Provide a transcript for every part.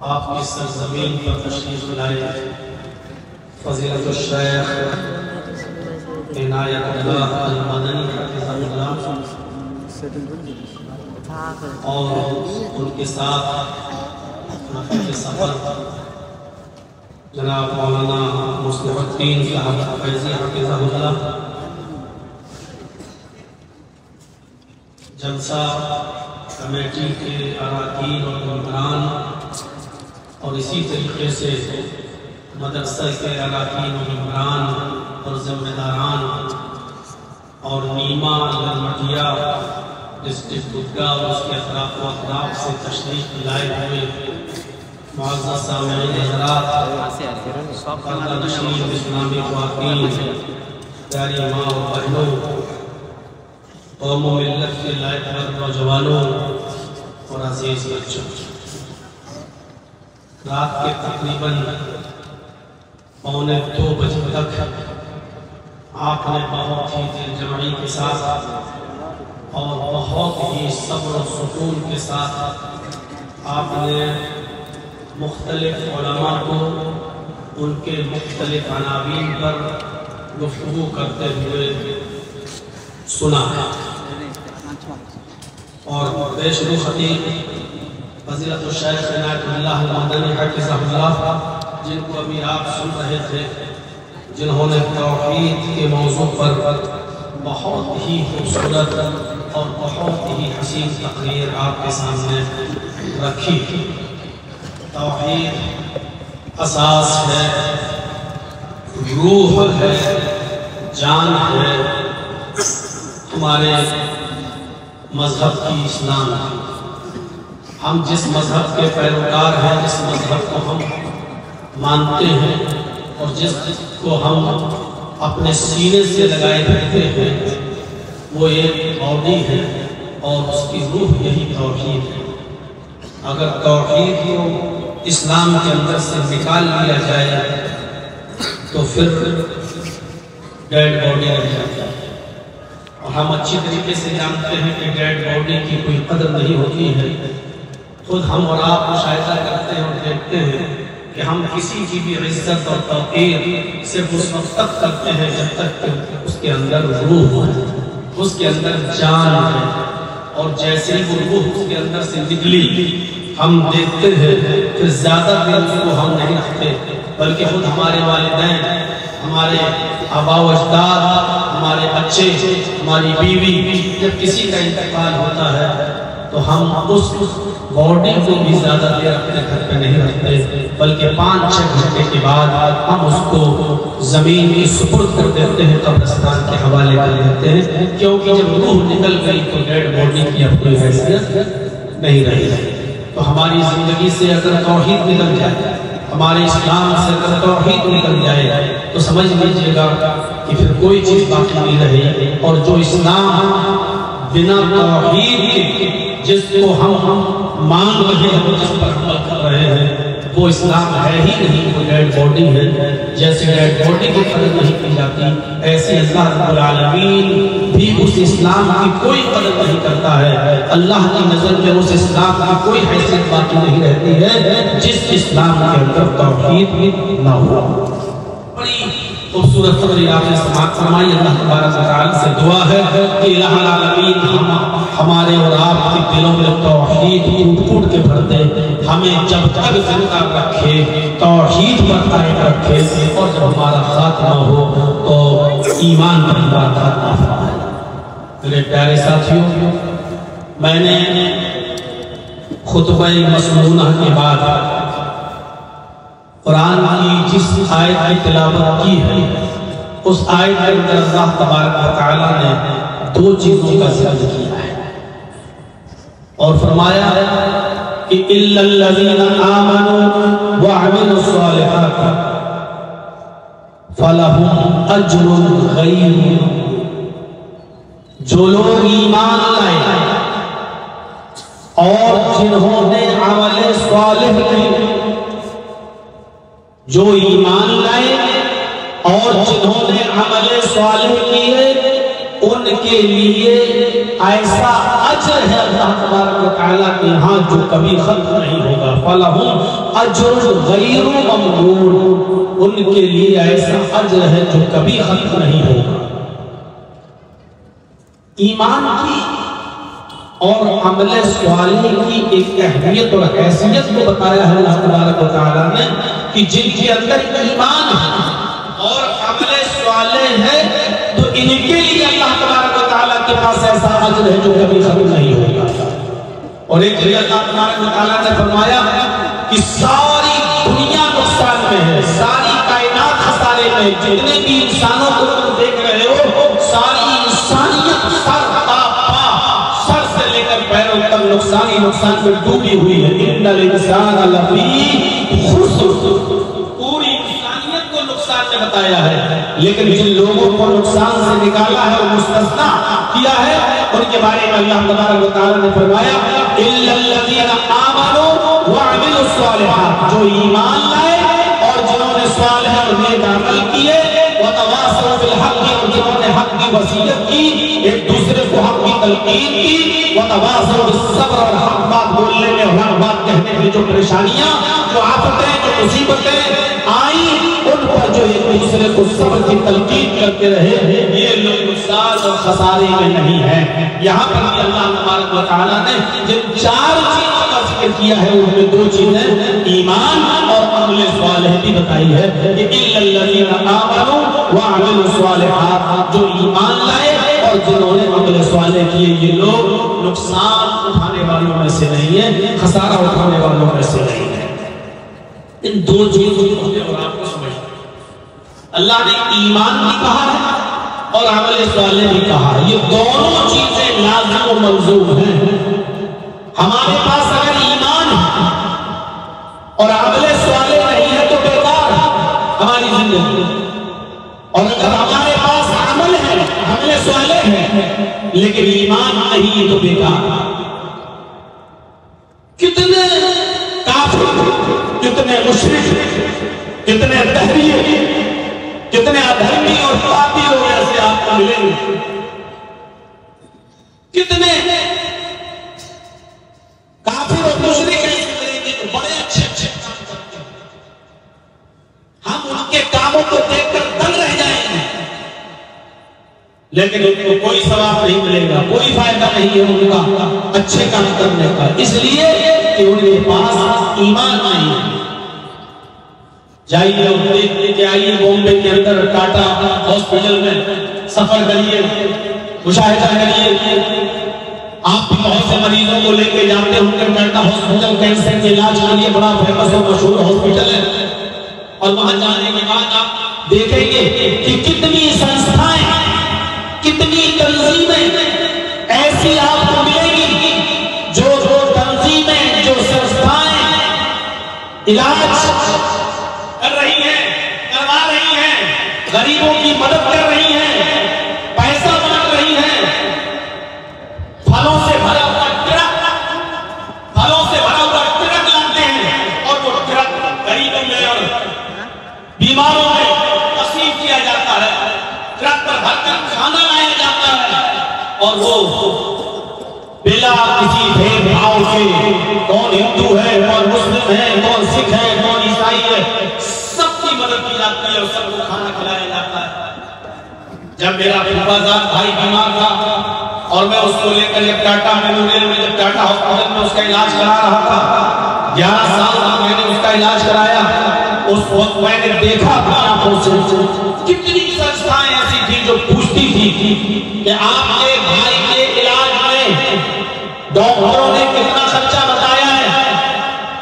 آپ کی سرزمین پر تشریف لائے فضیلت الشیخ عنایت اللہ المدنی حفظہ اللہ اور ان کے ساتھ نفر سفر جناب مولانا مصلح الدین صاحب فیضی حفظہ اللہ، جلسہ کمیٹی کے اراکین اور ممبران اور اسی طریقے سے مدرسہ کے اراکین و ممبران اور ذمہ داران اور نیما للمٹیا ڈسٹرکٹ گدگا اور اس کے اطراف و اطراف سے تشریف لائے ہوئے معزز سامعین حضرات، پردہ نشین اسلامی خواتین، پیاری ماں و بہنوں، قوم و ملت کے لائق نوجوانوں اور عزیز بچوں، رات کے تقریباً 1:45 بجے تک آپ نے بہت ہی دل جمعی کے ساتھ اور بہت ہی صبر و سکون کے ساتھ آپ نے مختلف علماء کو ان کے مختلف عناوین پر گفتگو کرتے ہوئے سنا ہے، اور بیشتر خطیب فضیلت الشیخ عنایت اللہ المدنی حفظہ اللہ، جن کو ابھی آپ سن رہے تھے، جنہوں نے توحید کے موضوع پر بہت ہی خوبصورت اور بہت ہی حسین تقریر آپ کے سامنے رکھی۔ توحید اساس ہے، روح ہے، جان ہے ہمارے مذہب کی اسلام ہے۔ ہم جس مذہب کے پیروکار ہیں، جس مذہب کو ہم مانتے ہیں اور جس کو ہم اپنے سینے سے لگائے رکھتے ہیں، وہ ایک باڈی ہے اور اس کی روح یہی توحید ہے۔ اگر توحید کو اسلام کے اندر سے نکال لیا جائے تو پھر ڈیڈ باڈی رہ جاتی ہے، اور ہم اچھی طریقے سے جانتے ہیں کہ ڈیڈ باڈی کی کوئی قدر نہیں ہوتی ہے۔ خود ہم اور آپ مشاہدہ کرتے ہیں اور دیکھتے ہیں کہ ہم کسی کی بھی عزت اور توقیر صرف اس وقت تک کرتے ہیں جب تک کہ اس کے اندر روح ہے، اس کے اندر جان ہے، اور جیسے ہی وہ روح اس کے اندر سے نکلی ہم دیکھتے ہیں کہ زیادہ دیر اس کو ہم نہیں رکھتے، بلکہ خود ہمارے والدین، ہمارے آبا و اجداد، ہمارے بچے، ہماری بیوی، جب کسی کا انتقال ہوتا ہے تو ہم اس باڈی کو بھی زیادہ دیر اپنے گھر پہ نہیں رکھتے، بلکہ 5-6 گھنٹے کے بعد ہم اس کو زمین کی سپرد کر دیتے ہیں، قبرستان کے حوالے کر دیتے ہیں، کیونکہ جب روح نکل گئی تو ڈیڈ باڈی کی اب کوئی حیثیت نہیں رہی۔ تو ہماری زندگی سے اگر توحید نکل جائے، ہمارے اسلام سے اگر توحید نکل جائے تو سمجھ لیجئے گا کہ پھر کوئی چیز باقی نہیں رہی، اور جو اسلام بنا توحید کے جس کو ہم مان رہے ہیں، جس پر عمل کر رہے ہیں، وہ اسلام ہے ہی نہیں، وہ ڈیڈ باڈی ہے۔ جیسے ڈیڈ باڈی کی قدر نہیں کی جاتی، ایسے اللہ رب العالمین بھی اس اسلام کی کوئی قدر نہیں کرتا ہے۔ اللہ کی نظر میں اس اسلام کی کوئی حیثیت باقی نہیں رہتی ہے جس اسلام کے اندر توحید نہ ہو۔ بڑی خوبصورت تقریر آپ نے سماعت فرمائی۔ اللہ تبارک و تعالی سے دعا ہے کہ الہ العالمین ہمارے اور آپ کے دلوں میں توحید پھوٹ کے بھر دے، ہمیں جب تک زندہ رکھے، توحید پر قائم رکھے، اور جب ہمارا خاتمہ ہو تو ایمان پر عبادت فرمائے۔ میرے پیارے ساتھیوں، میں نے خطبہ مسنونہ کے بعد قرآن کی جس آیت کی تلاوت کی ہے، اس آیت کے اندر اللہ تبارک و تعالی نے 2 چیزوں کا ذکر کیا ہے، اور فرمایا کہ إِلَّا الَّذِينَ آمَنُوا وَعَمِلُوا الصَّالِحَاتِ فَلَهُمْ أَجْرٌ غَيْرُ مَمْنُونٍ۔ جو لوگ ایمان لائے اور جنہوں نے عمل صالح کیے، جو ایمان لائے اور جنہوں نے عمل صالح کیے، ان کے لیے ایسا اجر ہے اللہ تبارک و تعالیٰ کے ہاں جو کبھی ختم نہیں ہوگا۔ فلہم اجر غیر ممنون، ان کے لیے ایسا اجر ہے جو کبھی ختم نہیں ہوگا۔ ایمان کی اور عمل صالح کی ایک اہمیت اور حیثیت کو بتایا ہے اللہ تبارک و تعالیٰ نے کہ جن کے اندر ایمان ہے اور عمل صالح ہے تو ان کے لیے اللہ تبارک و تعالیٰ کے پاس ایسا اجر ہے جو کبھی ختم نہیں ہوگا۔ اور ایک جگہ اللہ تبارک و تعالیٰ نے فرمایا کہ ساری دنیا نقصان میں ہے، ساری کائنات خسارے میں، جتنے بھی انسانوں کو تم دیکھ رہے ہو ساری انسانیت سر تا پا، سر سے لے کر پیروں تک نقصان ہی نقصان میں ڈوبی ہوئی ہے۔ ان الانسان لفی خسر، پوری انسانیت کو نقصان میں بتایا ہے، لیکن جن لوگوں کو نقصان سے نکالا ہے اور مستثنا کیا ہے ان کے بارے میں اللہ تبارک و تعالیٰ نے فرمایا الا الذین آمنوا وعملوا الصالحات، جو ایمان لائے اور جنہوں نے صالح اور نیک عمل کیے، وتواصوا بالحق، اور جنہوں نے حق کی وصیت کی، ایک دوسرے کو حق کی تلقین کی، وتواصوا بالصبر، اور حق بات بولنے میں اور حق بات کہنے میں جو پریشانیاں، جو آفتیں، جو مصیبتیں آئیں ان پر جو ایک دوسرے کو صبر کی تلقین کرتے رہے، یہ لوگ نقصان اور خسارے میں نہیں ہیں۔ یہاں پر بھی اللہ تبارک و تعالیٰ نے جن چار چیزوں کا ذکر کیا ہے ان میں دو چیزیں ایمان اور عمل صالح بھی بتائی ہے کہ الا الذین آمنوا وعملوا الصالحات، جو ایمان لائے اور جنہوں نے عمل صالح کیے یہ لوگ نقصان اٹھانے والوں میں سے نہیں ہیں، خسارہ اٹھانے والوں میں سے نہیں ہیں۔ ان دو چیزوں کو ہمیں اور آپ کو سمجھنا، اللہ نے ایمان بھی کہا ہے اور عمل صالح بھی کہا ہے، یہ دونوں چیزیں لازم و ملزوم ہیں۔ ہمارے پاس اگر ایمان ہے اور عمل صالح نہیں ہے تو بیکار ہے ہماری زندگی، اور اگر ہمارے پاس عمل ہے، عمل صالح ہے لیکن ایمان نہیں تو بیکار ہے۔ کتنے کافر، کتنے مشرک، کتنے دہریے، کتنے ادھرمی اور پاپی لوگ ایسے آپ کو ملیں گے، کتنے کافر اور مشرک ایسے ملیں گے تو بڑے اچھے اچھے کام کرتے ہیں، ہم ان کے کاموں کو دیکھ کر دنگ رہ جائیں گے، لیکن ان کو کوئی ثواب نہیں ملے گا، کوئی فائدہ نہیں ہے ان کا اچھے کام کرنے کا، اس لیے کہ ان کے پاس ایمان نہیں ہے۔ جائیے اور دیکھ کے آئیے بومبے کے اندر ٹاٹا ہاسپٹل میں سفر کریے، مشاہدہ کریے، آپ بھی بہت سے مریضوں کو لے کے جاتے ہوں گے ٹاٹا ہاسپٹل، کینسر کے علاج کے لیے بڑا فیمس اور مشہور ہاسپٹل ہے، اور وہاں جانے کے بعد آپ دیکھیں گے کہ کتنی سنستھائیں، کتنی تنظیمیں ایسی آپ کو ملیں گی جو تنظیمیں، جو سنستھائیں علاج کر رہی ہیں، کروا رہی ہیں، غریبوں کی مدد کر رہی ہیں، پیسہ بانٹ رہی ہیں، پھلوں سے بھرا ہوا ٹرک لاتے ہیں اور وہ ٹرک غریبوں میں اور بیماروں میں تقسیم کیا جاتا ہے، ٹرک پر بھر کر کھانا لایا جاتا ہے، اور وہ بلا کسی بھید بھاؤ کے، کون ہندو ہے، کون مسلم ہے، کون سکھ ہے، کون عیسائی ہے، سب کی مدد کی جاتی ہے اور سب کو کھانا کھلایا جاتا ہے۔ جب میرا پھپھا بھائی بیمار تھا اور میں اس کو لے کر جب ٹاٹا میموریل میں، جب ٹاٹا ہاسپٹل میں اس کا علاج کرا رہا تھا، 11 سال تک میں نے اس کا علاج کرایا، اس وقت میں نے دیکھا تھا آنکھوں سے کتنی سنستھائیں ایسی تھی جو پوچھتی تھی کہ آپ کے بھائی کے علاج میں ڈاکٹروں نے کتنا خرچہ بتایا ہے،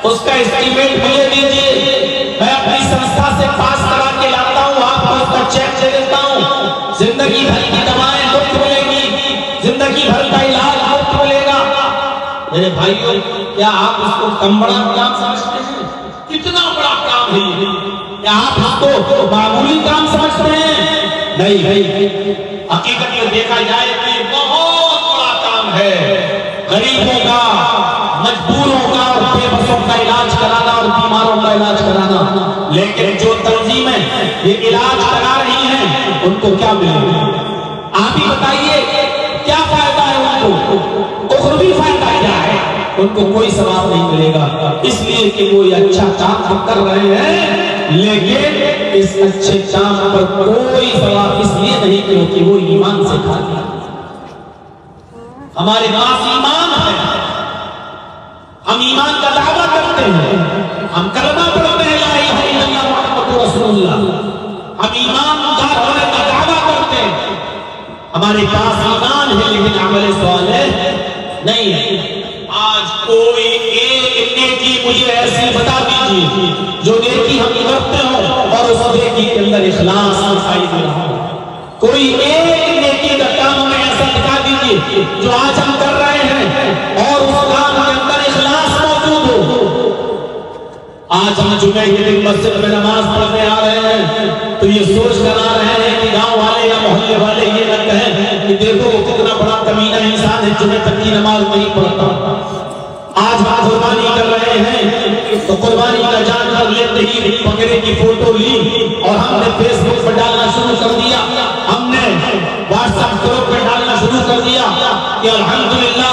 اس کا اسٹیمیٹ مجھے دیجیے، میں اپنی سنستھا سے پاس کرا کے لاتا ہوں، آپ کو اس کا چیک دے دیتا ہوں، زندگی بھر کی دوائیں مفت ملے گی، زندگی بھر کا علاج مفت ملے گا۔ میرے بھائیوں، کیا آپ اس کو کم بڑا کام سمجھتے ہیں؟ کتنا بڑا کام ہے، کیا آپ اس کو معمولی کام سمجھتے ہیں؟ نہیں، حقیقت میں دیکھا جائے کہ یہ بہت بڑا کام ہے، غریبوں کا، مجبوروں کا اور بے بسوں کا علاج کرانا اور بیماروں کا علاج کرانا، لیکن جو تنظیمیں یہ علاج کرا رہی ہیں ان کو کیا ملے گا؟ آپ ہی بتائیے کیا فائدہ ہے ان کو؟ اخروی فائدہ کیا ہے؟ ان کو کوئی ثواب نہیں ملے گا، اس لیے کہ وہ یہ اچھا کام کر رہے ہیں، لیکن اس اچھے کام پر کوئی ثواب اس لیے نہیں کیونکہ وہ ایمان سے کھاتے ہیں۔ ہمارے پاس ایمان ہے، ہم ایمان کا دعویٰ کرتے ہیں، ہم کلمہ پڑھتے ہیں لا الہ الا اللہ محمد رسول اللہ، ہم ایماندار ہونے کا دعویٰ کرتے ہیں، ہمارے پاس ایمان ہے لیکن عمل صالح نہیں ہے۔ آج کوئی ایک نیکی مجھے ایسی بتا دیجیے جو نیکی ہم کرتے ہوں اور اس نیکی کے اندر اخلاص دکھائی دے رہا ہو، کوئی ایک نیکی کا کام ہمیں ایسا دکھا دیجیے جو آج ہم کر رہے ہیں اور اس کام کے اندر اخلاص موجود ہو۔ آج ہم جمعے کے دن مسجد میں نماز پڑھنے آ رہے ہیں تو یہ سوچ کر آ رہے ہیں کہ گاؤں والے یا محلے والے یہ نہ کہیں کہ دیکھو وہ کتنا بڑا کمینہ انسان ہے، جمعے تک کی نماز نہیں پڑھتا۔ آج ہم قربانی کر رہے ہیں تو قربانی کا جانور لیتے ہی بکرے کی فوٹو لی اور ہم نے فیس بک پر ڈالنا شروع کر دیا، ہم نے واٹس ایپ گروپ پہ ڈالنا شروع کر دیا کہ الحمدللہ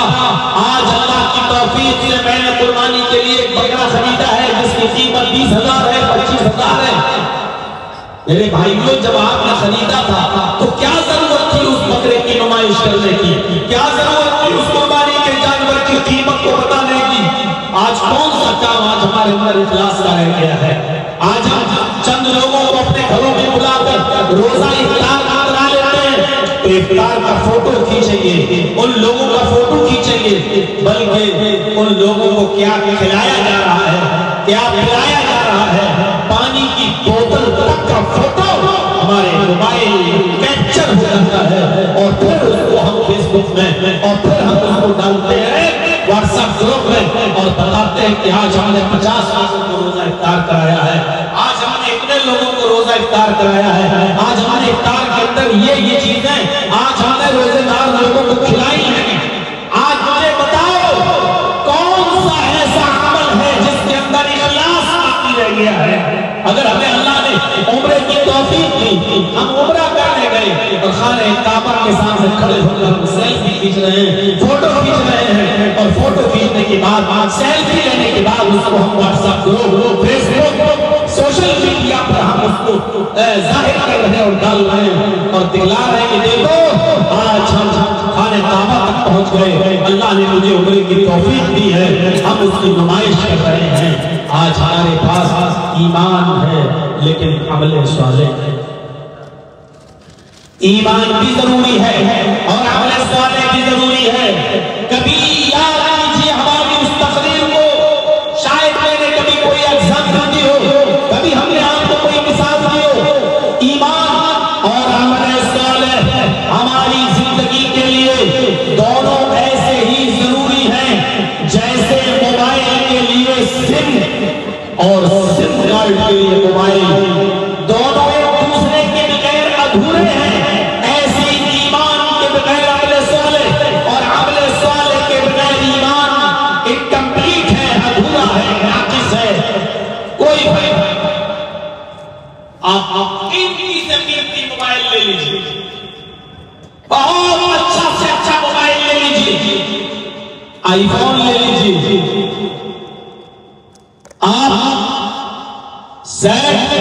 آج اللہ کی توفیق سے میں نے قربانی کے لیے ایک بکرا خریدا ہے جس کی قیمت 20,000 ہے، 25,000 ہے۔ میرے بھائیوں، جب آپ نے خریدا تھا تو کیا ضرورت تھی اس بکرے کی نمائش کرنے کی؟ کیا ضرورت تھی اس قربانی کے جانور کی قیمت کو بتانے کی؟ آج کون سا کام آج ہمارے اندر اخلاص کا رہ گیا ہے؟ آج ہم چند لوگوں کو اپنے گھروں میں بلا کر روزہ افطار کرا لیتے ہیں تو افطار کا فوٹو کھینچیں گے، ان لوگوں کا فوٹو کھینچیں گے، بلکہ ان لوگوں کو کیا کھلایا جا رہا ہے، کیا پلایا جا رہا ہے، پانی کی بوتل تک کا فوٹو ہمارے موبائل کیپچر ہو جاتا ہے اور پھر اس کو ہم فیس بک میں اور پھر ہم اس کو ڈالتے ہیں واٹس ایپ گروپ میں اور بتاتے ہیں کہ آج ہم نے 50 لوگوں کو روزہ افطار کرایا ہے، آج ہم نے اتنے لوگوں کو روزہ افطار کرایا ہے، آج ہم نے افطار کے اندر یہ چیزیں آج ہم نے روزے دار لوگوں کو کھلائی ہیں۔ آج مجھے بتاؤ کون سا ایسا عمل ہے جس کے اندر اخلاص باقی رہ گیا ہے؟ اگر ہمیں اللہ نے عمرے کی توفیق دی، ہم عمرہ کرنے گئے اور خانہ کعبہ کے سامنے کھڑے ہو کر سیلفی کھینچ رہے ہیں، فوٹو کھینچ رہے ہیں اور فوٹو کھینچنے کے بعد سیلفی لینے کے بعد اس کو ہم واٹس ایپ گروپ، فیس بک، سوشل میڈیا پر ہم اس کو ظاہر کر رہے ہیں اور ڈال رہے ہیں اور دکھلا رہے ہیں کہ دیکھو آج ہم خانہ کعبہ تک پہنچ گئے، اللہ نے مجھے عمرے کی توفیق دی ہے، ہم اس کی نمائش کر رہے ہیں۔ آج ہمارے پاس ایمان ہے لیکن عمل صالح ہے۔ ایمان بھی ضروری ہے اور عمل صالح بھی ضروری ہے۔ کبھی یاد کیجیے ہماری اس تقریر کو، شاید میں نے کبھی کوئی ایگزامپل دی ہو، کبھی ہم نے آپ کو کوئی مثال دی ہو۔ ایمان اور عمل صالح ہماری زندگی کے لیے دونوں ایسے ہی ضروری ہیں جیسے موبائل کے لیے سم اور سم کارڈ کے لیے موبائل، دونوں ایک دوسرے کے بغیر ادھورے ہیں، ایسے ایمان کے بغیر عمل صالح اور عمل صالح کے بغیر ایمان انکمپلیٹ ہے، ادھورا ہے، ناقص ہے، کوئی فائدہ نہیں۔ آپ قیمتی سے قیمتی موبائل لے لیجیے، بہت اچھا سے اچھا موبائل لے لیجیے، آئی فون لے لیجیے، آپ زیڈ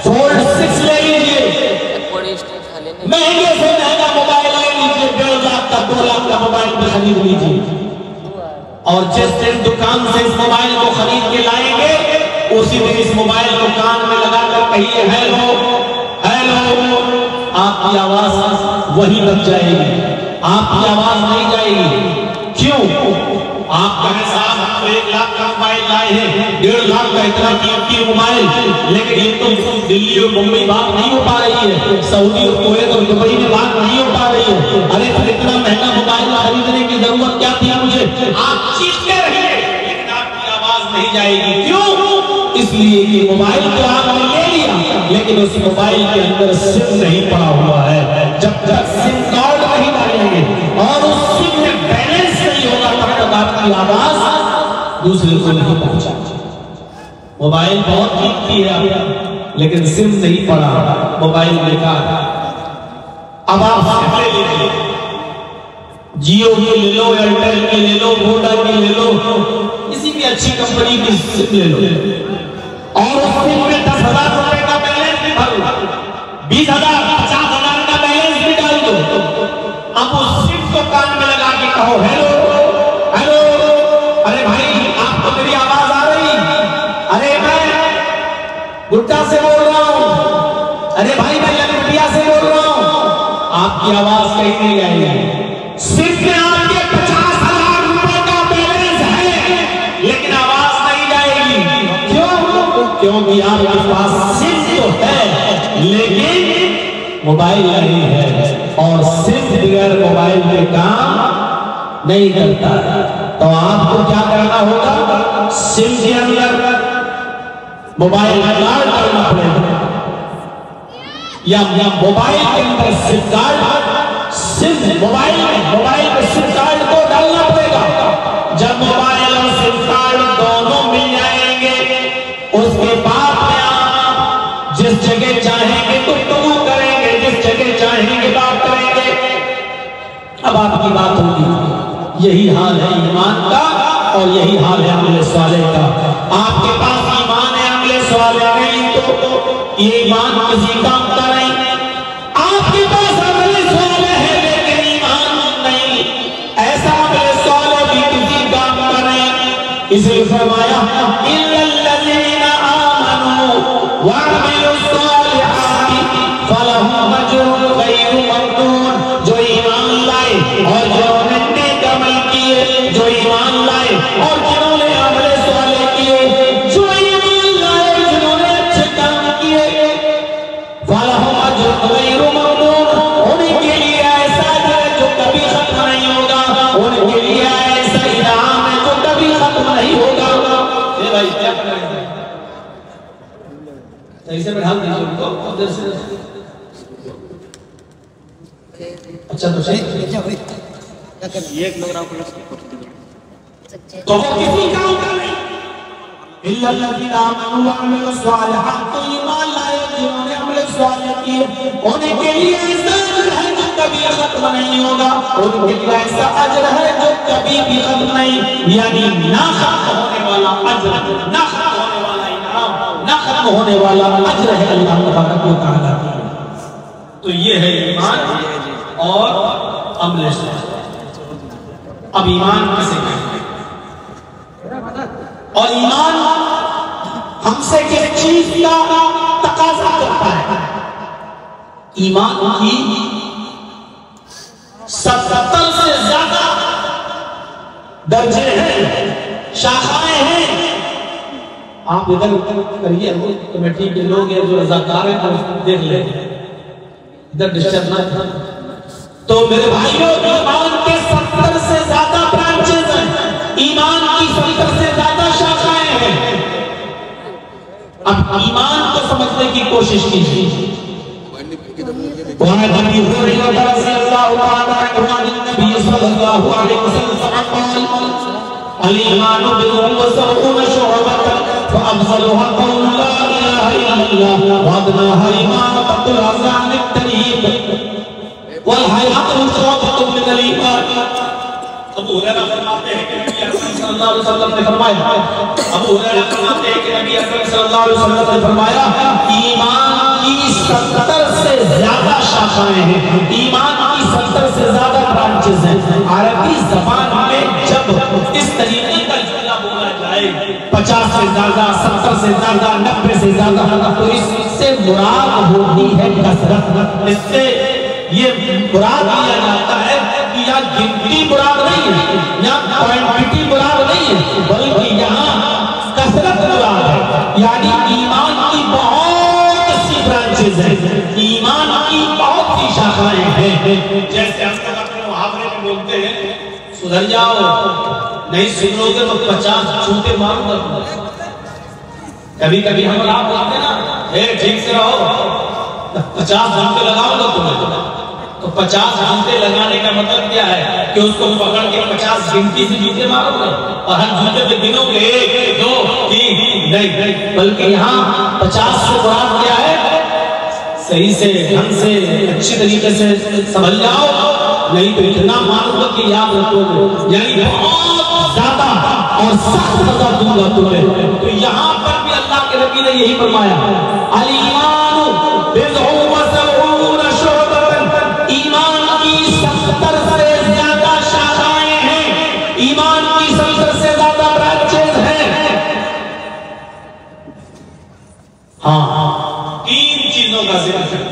فولڈ 6 لے لیجیے، مہنگے سے مہنگا موبائل لے لیجیے، 1.5 لاکھ کا 2 لاکھ کا موبائل پہ خرید لیجیے، اور جس دن دکان سے اس موبائل کو خرید کے لائیں گے اسی دن اس موبائل کو کان میں لگا کر کہیے ہیلو ہیلو، آپ کی آواز وہی بچ جائے گی، آپ کی آواز نہیں جائے گی۔ کیوں؟ آپ کہیں صاحب ہم 1 لاکھ کا موبائل لائے ہیں، 1.5 لاکھ کا اتنا قیمتی موبائل، لیکن یہ تو دلی اور ممبئی بات نہیں ہو پا رہی ہے، سعودی اور کویت اور دبئی میں بات نہیں ہو پا رہی ہے، ارے پھر اتنا مہنگا موبائل خریدنے کی ضرورت کیا تھی مجھے؟ آپ چیختے رہیے لیکن آپ کی آواز نہیں جائے گی۔ کیوں؟ اس لیے کہ موبائل تو آپ نے لے لیا لیکن اس موبائل کے اندر سم نہیں پڑا ہوا ہے، جب تک سم کارڈ نہیں ڈالیں گے اور اس سم میں بیلنس نہیں ہوگا تب تک آپ کی آواز دوسرے کو نہیں پہنچا۔ موبائل بہت قیمتی ہے لیکن سم نہیں پڑا، موبائل بیکار۔ اب آپ سم لے لیجیے، جیو کی لے لو، ایئرٹیل کی لے لو، ووڈا کی لے لو، کسی بھی اچھی کمپنی کی سم لے لو، اور اس سم میں 10,000 روپے کا بیلنس بھی بھرو، 20,000 50,000 کا بیلنس بھی ڈال دو، اب اس سم کو کان میں لگا کے کہو ہیلو ہیلو، ارے بھائی آپ کو میری آواز آ رہی؟ ارے میں گڈا سے بول رہا ہوں، ارے بھائی میں لنگٹیا سے بول رہا ہوں، آپ کی آواز کہیں نہیں آئے گی، صرف میں آپ کے 50,000 روپے کا بیلنس ہے لیکن آواز نہیں جائے گی، کیوں؟ کیونکہ آپ کے پاس سم تو ہے لیکن موبائل نہیں ہے، اور صرف بغیر موبائل کے کام نہیں کرتا، تو آپ کو کیا کرنا ہوگا؟ سم کے اندر موبائل کارڈ ڈالنا پڑے گا، یا موبائل کے اندر سم کارڈ، موبائل پہ سم کارڈ کو ڈالنا پڑے گا، جب موبائل اور سم کارڈ دونوں مل جائیں گے اس کے بعد میں آپ جس جگہ چاہیں گے گفتگو کریں گے، جس جگہ چاہیں گے بات کریں گے، اب آپ کی بات ہوگی۔ یہی حال ہے ایمان کا اور یہی حال ہے عمل صالح کا۔ آپ کے پاس ایمان ہے، عمل صالح نہیں تو یہ ایمان کسی کام کا نہیں، آپ کے پاس عمل صالح ہے لیکن ایمان نہیں، ایسا عمل صالح بھی کسی کام کا نہیں، اس لیے فرمایا إِلَّا الَّذِينَ آمَنُوا وَعَمِلُوا الصَّالِحَاتِ فَلَهُمْ أَجْرٌ غَيْرُ مَمْنُونٍ، جو ایمان لائے اور جنہوں نے نیک عمل کیے، جو ایمان لائے اور جنہوں نے عمل صالح کیے، جو ایمان لائے جنہوں نے اچھے کام کیے، فَلَهُمْ أَجْرٌ غَيْرُ مَمْنُونٍ، ان کے لیے ایسا ہے جو کبھی ختم نہیں ہوگا، ان کے لیے ایسا انعام ہے جو کبھی ختم نہیں ہوگا۔ اے بھائی کیا کر رہے ہیں؟ صحیح سے بڑھا دیجیے ان کو ادھر سے، اچھا تو صحیح ایک پروگرام تو کسی کام کا نہیں، إِلَّا الَّذِينَ آمَنُوا وَعَمِلُوا الصَّالِحَاتِ، تو ایمان لائے جنہوں نے عمل صالح کیے، ان کے لیے ایسا اجر ہے جو کبھی ختم نہیں ہوگا، ان کے لیے ایسا اجر ہے جو کبھی بھی ختم نہیں، یعنی نہ ختم ہونے والا اجر، نہ ختم ہونے والا انعام، نہ ختم ہونے والا اجر ہے اللہ تبارک و تعالیٰ کی۔ تو یہ ہے ایمان اور عمل صالح۔ اب ایمان کسے کہتے ہیں؟ اور ایمان ہم سے کس چیز کا تقاضا کرتا ہے؟ ایمان کی 70 سے زیادہ درجے ہیں، شاخائیں ہیں۔ آپ ادھر کریے، کمیٹی کے لوگ ہیں جو رضاکار ہیں دیکھ لیں، ادھر ڈسٹرب نہ تھا۔ تو میرے بھائیوں، ایمان کے 70 سے زیادہ برانچز ہیں، ایمان کی 70 سے زیادہ شاخائیں ہیں۔ اب ایمان کو سمجھنے کی کوشش کیجیے۔ وعن ابي هريره رضي الله تعالى عنه عن النبي صلى الله عليه وسلم قال: الايمان بضع وسبعون شعبة فافضلها قول لا اله الا الله وادناها اماطة الاذى عن الطريق والحياء شعبة من الايمان۔ ابو ہریرہ فرماتے ہیں کہ نبی اکرم صلی اللہ علیہ وسلم نے فرمایا، ابو ہریرہ فرماتے ہیں کہ نبی اکرم صلی اللہ علیہ وسلم نے فرمایا، ایمان کی 70 سے زیادہ شاخائیں ہیں، ایمان کی 70 سے زیادہ برانچز ہیں۔ عربی زبان میں جب اس طریقے کا جملہ بولا جائے 50 سے زیادہ، 70 سے زیادہ، 90 سے زیادہ، تو اس سے مراد ہوتی ہے کثرت۔ اس سے یہ مراد لیا جاتا ہے کہ یہاں گنتی مراد نہیں ہے، یہاں کوانٹٹی مراد نہیں ہے، بلکہ یہاں کثرت مراد ہے، یعنی ایمان کی بہت سی برانچز ہیں، ایمان کی بہت سی شاخائیں ہیں۔ جیسے ہم لوگ اپنے محاورے میں بولتے ہیں سدھر جاؤ، نہیں سنو گے تو 50 چوٹے ماروں گا۔ کبھی کبھی ہم آپ بولتے ہیں نا ٹھیک سے رہو، 50 گھنٹے لگاؤ گا تمہیں، تو 50 گھنٹے لگانے کا مطلب کیا ہے کہ اس کو پکڑ کے 50 گنتی سے جوتے مارو گے اور ہر جوتے پہ گنو گے 1 2 3، نہیں، بلکہ یہاں 50 سے مراد کیا ہے؟ صحیح سے ڈھنگ سے اچھی طریقے سے سمجھ جاؤ، نہیں تو اتنا مانوں گا کہ یاد رکھو گے، یعنی بہت زیادہ اور سخت سزا دوں گا تمہیں۔ تو یہاں پر بھی اللہ کے نبی نے یہی فرمایا، الایمان بضع و سبعون شعبۃ، ایمان کی 70 سے زیادہ شاخائیں ہیں، ایمان کی 70 سے زیادہ برانچز ہیں۔ ہاں، 3 چیزوں کا ذکر ہے،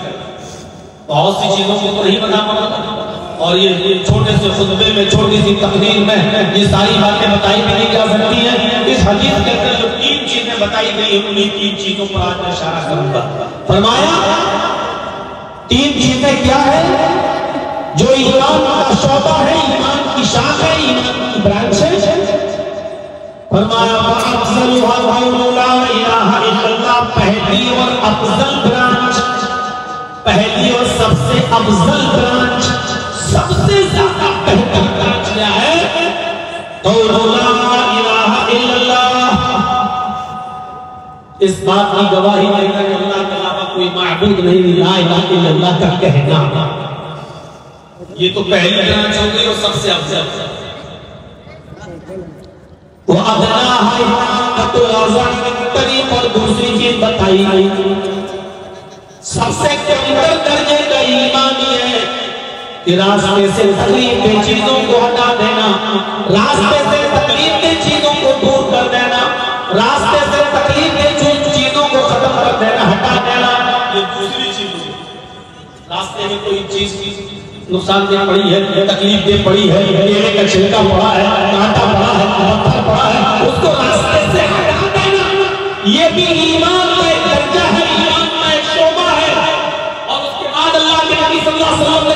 بہت سی چیزوں کو تو نہیں بتا پڑا، اور یہ چھوٹے سے خطبے میں، چھوٹی سی تقریر میں یہ ساری باتیں بتائی بھی نہیں جا سکتی ہیں۔ اس حدیث کے اندر جو 3 چیزیں بتائی گئی ہیں، انہیں 3 چیزوں پر آج میں اشارہ کروں گا۔ فرمایا 3 چیزیں کیا ہے جو ایمان کا شعبہ ہے، ایمان کی شاخ ہے، ایمان کی برانچ ہے۔ فرمایا وَأَفْضَلُهَا قَوْلُ لَا إِلَٰهَ إِلَّا اللَّهُ، پہلی اور افضل برانچ، پہلی اور سب سے افضل برانچ، سب سے زیادہ بہتر برانچ کیا ہے؟ قول لا الہ الا اللہ، اس بات کی گواہی دینا کہ اللہ کے علاوہ کوئی معبود نہیں، لا الہ الا اللہ کا کہنا، یہ تو پہلی برانچ ہو گئی اور سب سے افضل۔ وَأَدْنَاهَا إِمَامَةُ الْأَذَانِ، طریق اور دوسری چیز بتائی، سب سے کمتر درجے کا ایمان یہ ہے کہ راستے سے تکلیف دہ چیزوں کو ہٹا دینا، راستے سے تکلیف دہ چیزوں کو دور کر دینا، راستے سے تکلیف دہ چیزوں کو ختم کر دینا، ہٹا دینا، یہ دوسری چیز ہے۔ راستے میں کوئی چیز نقصان دہ پڑی ہے، تکلیف دہ پڑی ہے، کیلے کا چھلکا پڑا ہے، کانٹا پڑا ہے، پتھر پڑا ہے، اس کو راستے سے ہٹا دینا، یہ بھی ایمان کا ایک درجہ ہے، ایمان کا ایک شعبہ ہے۔ اور اس کے بعد اللہ کے نبی صلی اللہ علیہ وسلم